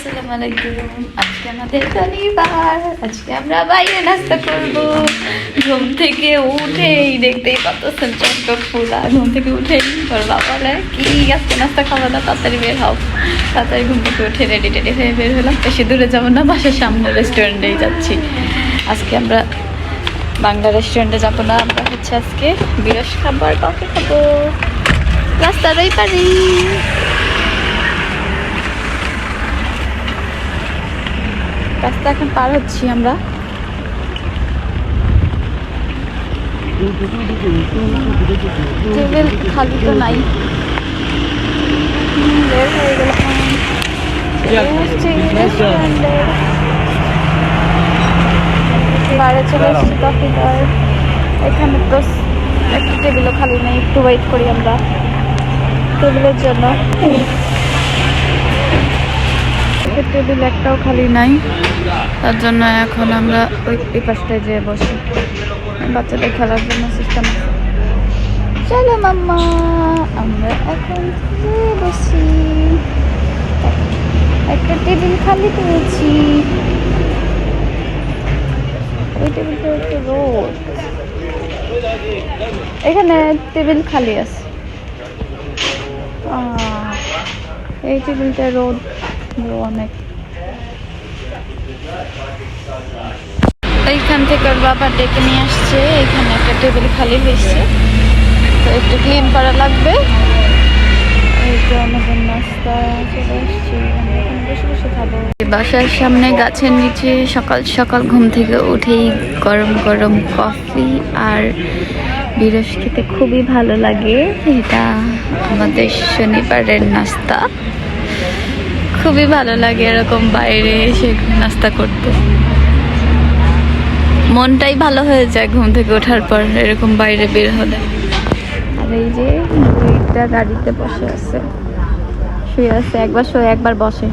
আসসালামু আলাইকুম। আজকে আমাদের শনিবার, আজকে আমরা বাইরে নাস্তা করব। ঘুম থেকে উঠেই দেখতেই পাচ্ছেন চটপট ফুলা। ঘুম থেকে উঠেই তোর বাবা বলে কি আজকে নাস্তা খাবো না, তাড়াতাড়ি বের হও। তাড়াতাড়ি ঘুম থেকে উঠে রেডি টেডি হয়ে বের হলাম। বেশি দূরে যাবো না, বাসার সামনে রেস্টুরেন্টেই যাচ্ছি। আজকে আমরা বাংলা রেস্টুরেন্টে যাবো না, আমরা হচ্ছে আজকে বিরস খাবো আর কফি খাবো রাস্তার ওই পারি। রাস্তা এখন পার হচ্ছি আমরা। টেবিল খালি তো নাই, বের হয়ে গেলাম। বাইরে চলে এসেছি কফি বার। এখানে তো একটা টেবিলও খালি নেই, একটু ওয়েট করি আমরা টেবিলের জন্য। টেবিল একটাও খালি নাই, তার জন্য এখন আমরা ওই পাশটায় যেয়ে বসি। বাচ্চাদের খেলার জন্য সিস্টেম আছে। চলো মাম্মা, আমরা এখন বসি। একটা টেবিল খালি পেয়েছি, ওই টেবিলটা একটু রোদ। এখানে টেবিল খালি আছে, এই টেবিলটা রোদ অনেক। এইখান থেকে ওর বাবা ডেকে নিয়ে আসছে, এখানে একটা টেবিল খালি হয়েছে, তো একটু ক্লিন করা লাগবে। এই তো আমাদের নাস্তা চলে আসছে, আমরা এখন বসে বসে খাবো। বাসার সামনে গাছের নিচে সকাল সকাল ঘুম থেকে উঠেই গরম গরম কফি আর বিরস খেতে খুবই ভালো লাগে। এটা আমাদের শনিবারের নাস্তা, খুবই ভালো লাগে এরকম বাইরে এসে নাস্তা করতে। মনটাই ভালো হয়ে যায় ঘুম থেকে ওঠার পর এরকম বাইরে বের হলে। আর এই যে দুইটা গাড়িতে বসে আছে, শুয়ে আছে, একবার শুয়ে একবার বসে।